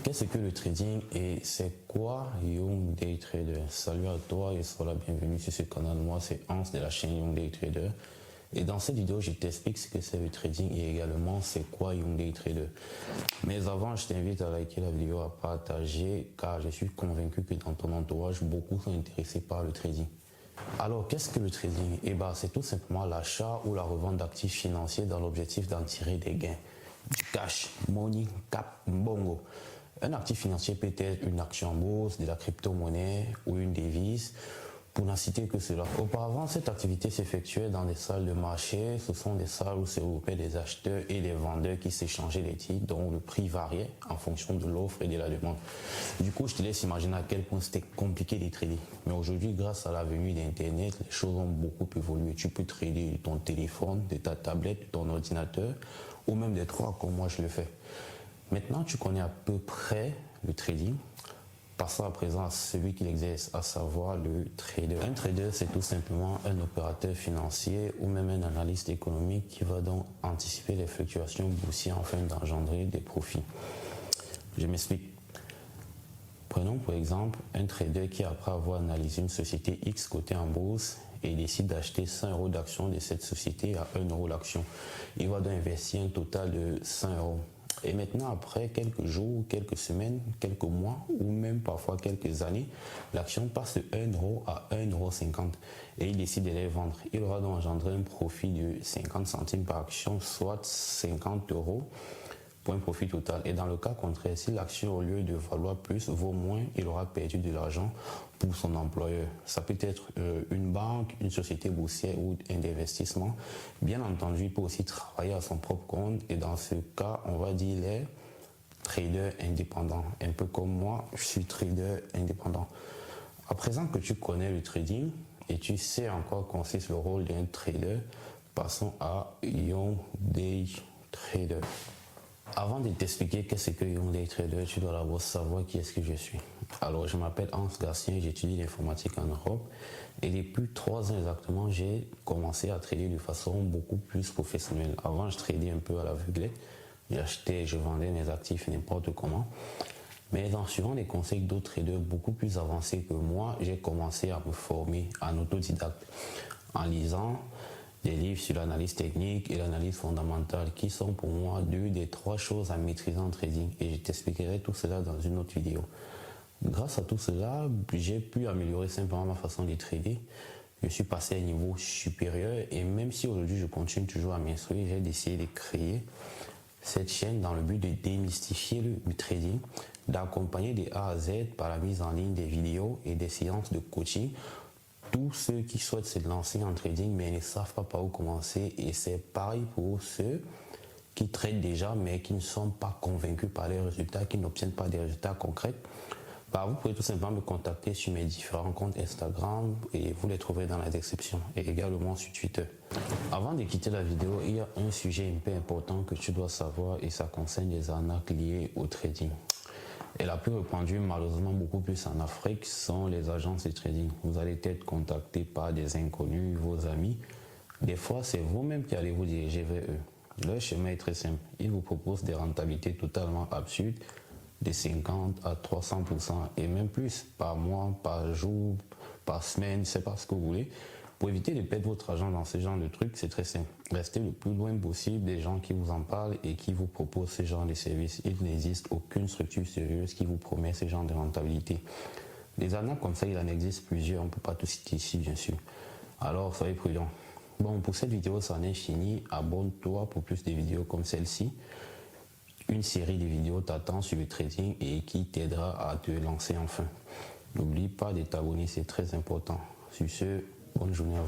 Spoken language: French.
Qu'est-ce que le trading et c'est quoi Young Day Trader? Salut à toi et sois la bienvenue sur ce canal. Moi c'est Hans de la chaîne Young Day Trader. Et dans cette vidéo, je t'explique ce que c'est le trading et également c'est quoi Young Day Trader. Mais avant, je t'invite à liker la vidéo, à partager car je suis convaincu que dans ton entourage, beaucoup sont intéressés par le trading. Alors, qu'est-ce que le trading? Eh bien, c'est tout simplement l'achat ou la revente d'actifs financiers dans l'objectif d'en tirer des gains. Du cash, money, cap, bongo. Un actif financier peut être une action en bourse, de la crypto-monnaie ou une devise, pour n'en citer que cela. Auparavant, cette activité s'effectuait dans des salles de marché. Ce sont des salles où se regroupaient des acheteurs et des vendeurs qui s'échangeaient les titres, dont le prix variait en fonction de l'offre et de la demande. Du coup, je te laisse imaginer à quel point c'était compliqué de trader. Mais aujourd'hui, grâce à la venue d'Internet, les choses ont beaucoup évolué. Tu peux trader de ton téléphone, de ta tablette, de ton ordinateur, ou même des trois, comme moi je le fais. Maintenant, tu connais à peu près le trading. Passons à présent à celui qui l'exerce, à savoir le trader. Un trader, c'est tout simplement un opérateur financier ou même un analyste économique qui va donc anticiper les fluctuations boursières afin d'engendrer des profits. Je m'explique. Prenons pour exemple un trader qui, après avoir analysé une société X cotée en bourse, et décide d'acheter 100 € d'actions de cette société à 1 € l'action. Il va donc investir un total de 100 €. Et maintenant, après quelques jours, quelques semaines, quelques mois ou même parfois quelques années, l'action passe de 1 € à 1,50 € et il décide de les vendre. Il aura donc engendré un profit de 50 centimes par action, soit 50 € pour un profit total. Et dans le cas contraire, si l'action au lieu de valoir plus vaut moins, il aura perdu de l'argent pour son employeur. Ça peut être une banque, une société boursière ou un investissement. Bien entendu, il peut aussi travailler à son propre compte et dans ce cas, on va dire les traders indépendants. Un peu comme moi, je suis trader indépendant. À présent que tu connais le trading et tu sais en quoi consiste le rôle d'un trader, passons à Young Day Trader. Avant de t'expliquer qu'est-ce que Young Day Trader, tu dois d'abord savoir qui est-ce que je suis. Alors, je m'appelle Hans Garcia, j'étudie l'informatique en Europe et depuis 3 ans exactement, j'ai commencé à trader de façon beaucoup plus professionnelle. Avant, je tradais un peu à l'aveuglette, j'achetais, je vendais mes actifs n'importe comment. Mais en suivant les conseils d'autres traders beaucoup plus avancés que moi, j'ai commencé à me former en autodidacte en lisant des livres sur l'analyse technique et l'analyse fondamentale qui sont pour moi 2 des 3 choses à maîtriser en trading et je t'expliquerai tout cela dans une autre vidéo. Grâce à tout cela, j'ai pu améliorer simplement ma façon de trader. Je suis passé à un niveau supérieur et même si aujourd'hui je continue toujours à m'instruire, j'ai décidé de créer cette chaîne dans le but de démystifier le trading, d'accompagner de A à Z par la mise en ligne des vidéos et des séances de coaching tous ceux qui souhaitent se lancer en trading mais ne savent pas par où commencer, et c'est pareil pour ceux qui tradent déjà mais qui ne sont pas convaincus par les résultats, qui n'obtiennent pas des résultats concrets. Vous pouvez tout simplement me contacter sur mes différents comptes Instagram et vous les trouverez dans la description et également sur Twitter. Avant de quitter la vidéo, il y a un sujet un peu important que tu dois savoir et ça concerne les arnaques liées au trading. Et la plus répandue, malheureusement beaucoup plus en Afrique, sont les agences de trading. Vous allez être contacté par des inconnus, vos amis. Des fois, c'est vous-même qui allez vous diriger vers eux. Leur schéma est très simple. Ils vous proposent des rentabilités totalement absurdes, de 50 à 300% et même plus par mois, par jour, par semaine, c'est pas ce que vous voulez. Pour éviter de perdre votre argent dans ce genre de trucs, c'est très simple. Restez le plus loin possible des gens qui vous en parlent et qui vous proposent ce genre de services. Il n'existe aucune structure sérieuse qui vous promet ce genre de rentabilité. Des arnaques comme ça, il en existe plusieurs, on ne peut pas tout citer ici bien sûr. Alors soyez prudents. Bon, pour cette vidéo, ça en est fini. Abonne-toi pour plus de vidéos comme celle-ci. Une série de vidéos t'attend sur le trading et qui t'aidera à te lancer enfin. N'oublie pas de t'abonner, c'est très important. Sur ce, bonne journée à vous.